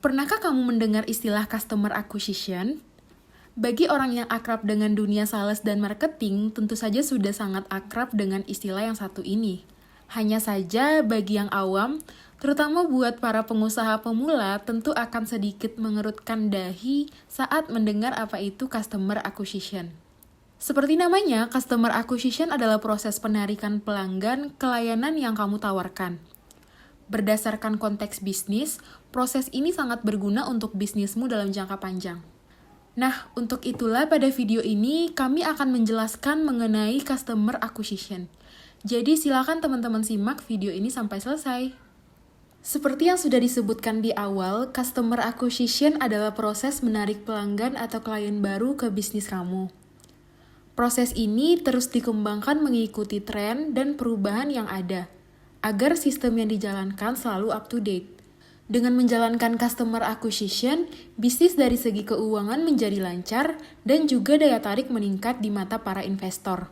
Pernahkah kamu mendengar istilah customer acquisition? Bagi orang yang akrab dengan dunia sales dan marketing, tentu saja sudah sangat akrab dengan istilah yang satu ini. Hanya saja bagi yang awam, terutama buat para pengusaha pemula, tentu akan sedikit mengerutkan dahi saat mendengar apa itu customer acquisition. Seperti namanya, customer acquisition adalah proses penarikan pelanggan ke layanan yang kamu tawarkan. Berdasarkan konteks bisnis, proses ini sangat berguna untuk bisnismu dalam jangka panjang. Nah, untuk itulah pada video ini kami akan menjelaskan mengenai customer acquisition. Jadi silakan teman-teman simak video ini sampai selesai. Seperti yang sudah disebutkan di awal, customer acquisition adalah proses menarik pelanggan atau klien baru ke bisnis kamu. Proses ini terus dikembangkan mengikuti tren dan perubahan yang ada, agar sistem yang dijalankan selalu up to date. Dengan menjalankan customer acquisition, bisnis dari segi keuangan menjadi lancar dan juga daya tarik meningkat di mata para investor.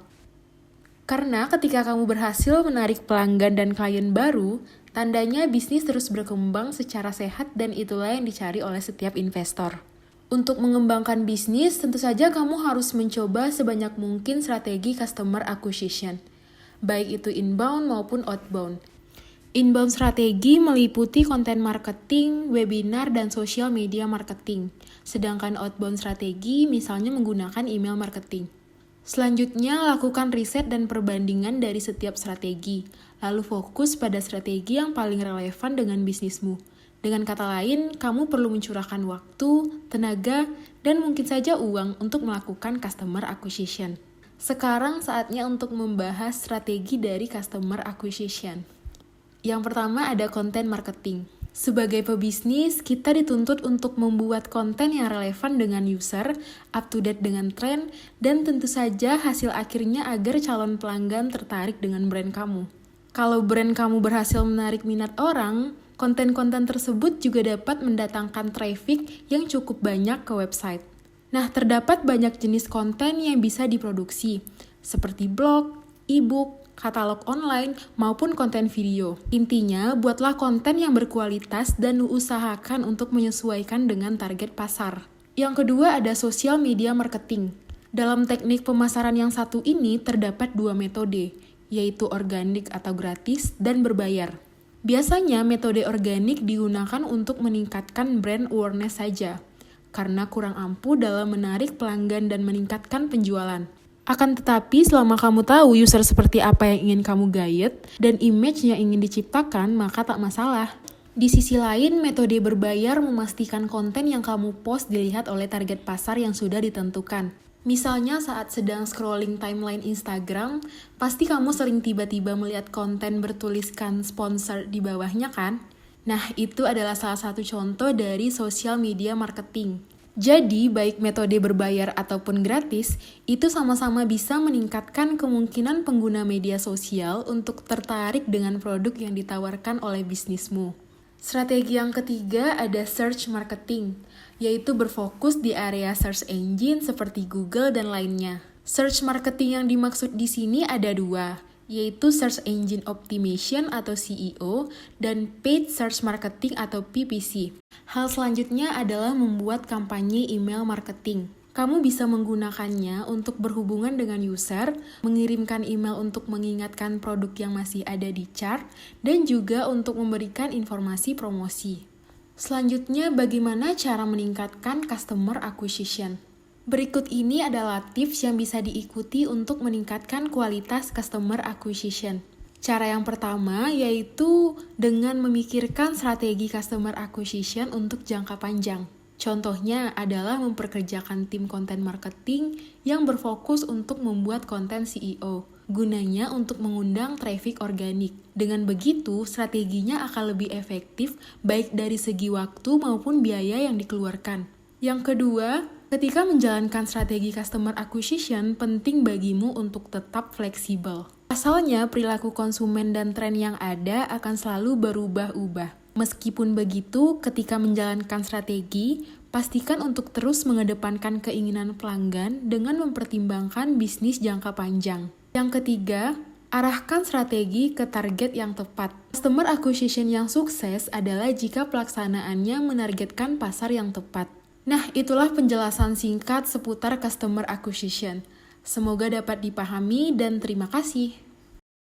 Karena ketika kamu berhasil menarik pelanggan dan klien baru, tandanya bisnis terus berkembang secara sehat dan itulah yang dicari oleh setiap investor. Untuk mengembangkan bisnis, tentu saja kamu harus mencoba sebanyak mungkin strategi customer acquisition, baik itu inbound maupun outbound. Inbound strategi meliputi konten marketing, webinar, dan social media marketing. Sedangkan outbound strategi misalnya menggunakan email marketing. Selanjutnya, lakukan riset dan perbandingan dari setiap strategi. Lalu fokus pada strategi yang paling relevan dengan bisnismu. Dengan kata lain, kamu perlu mencurahkan waktu, tenaga, dan mungkin saja uang untuk melakukan customer acquisition. Sekarang saatnya untuk membahas strategi dari customer acquisition. Yang pertama ada konten marketing. Sebagai pebisnis, kita dituntut untuk membuat konten yang relevan dengan user, up to date dengan tren, dan tentu saja hasil akhirnya agar calon pelanggan tertarik dengan brand kamu. Kalau brand kamu berhasil menarik minat orang, konten-konten tersebut juga dapat mendatangkan traffic yang cukup banyak ke website. Nah, terdapat banyak jenis konten yang bisa diproduksi, seperti blog, e-book, katalog online, maupun konten video. Intinya, buatlah konten yang berkualitas dan usahakan untuk menyesuaikan dengan target pasar. Yang kedua ada social media marketing. Dalam teknik pemasaran yang satu ini terdapat dua metode, yaitu organik atau gratis dan berbayar. Biasanya metode organik digunakan untuk meningkatkan brand awareness saja, karena kurang ampuh dalam menarik pelanggan dan meningkatkan penjualan. Akan tetapi, selama kamu tahu user seperti apa yang ingin kamu gayet dan image yang ingin diciptakan, maka tak masalah. Di sisi lain, metode berbayar memastikan konten yang kamu post dilihat oleh target pasar yang sudah ditentukan. Misalnya saat sedang scrolling timeline Instagram, pasti kamu sering tiba-tiba melihat konten bertuliskan sponsor di bawahnya kan? Nah, itu adalah salah satu contoh dari social media marketing. Jadi, baik metode berbayar ataupun gratis, itu sama-sama bisa meningkatkan kemungkinan pengguna media sosial untuk tertarik dengan produk yang ditawarkan oleh bisnismu. Strategi yang ketiga ada search marketing, yaitu berfokus di area search engine seperti Google dan lainnya. Search marketing yang dimaksud di sini ada dua, yaitu Search Engine Optimization atau SEO dan Paid Search Marketing atau PPC. Hal selanjutnya adalah membuat kampanye email marketing. Kamu bisa menggunakannya untuk berhubungan dengan user, mengirimkan email untuk mengingatkan produk yang masih ada di chart, dan juga untuk memberikan informasi promosi. Selanjutnya, bagaimana cara meningkatkan customer acquisition? Berikut ini adalah tips yang bisa diikuti untuk meningkatkan kualitas customer acquisition. Cara yang pertama yaitu dengan memikirkan strategi customer acquisition untuk jangka panjang. Contohnya adalah memperkerjakan tim konten marketing yang berfokus untuk membuat konten SEO. Gunanya untuk mengundang traffic organik. Dengan begitu, strateginya akan lebih efektif baik dari segi waktu maupun biaya yang dikeluarkan. Yang kedua, ketika menjalankan strategi customer acquisition, penting bagimu untuk tetap fleksibel. Pasalnya, perilaku konsumen dan tren yang ada akan selalu berubah-ubah. Meskipun begitu, ketika menjalankan strategi, pastikan untuk terus mengedepankan keinginan pelanggan dengan mempertimbangkan bisnis jangka panjang. Yang ketiga, Arahkan strategi ke target yang tepat. Customer acquisition yang sukses adalah jika pelaksanaannya menargetkan pasar yang tepat. Nah, itulah penjelasan singkat seputar customer acquisition. Semoga dapat dipahami dan terima kasih.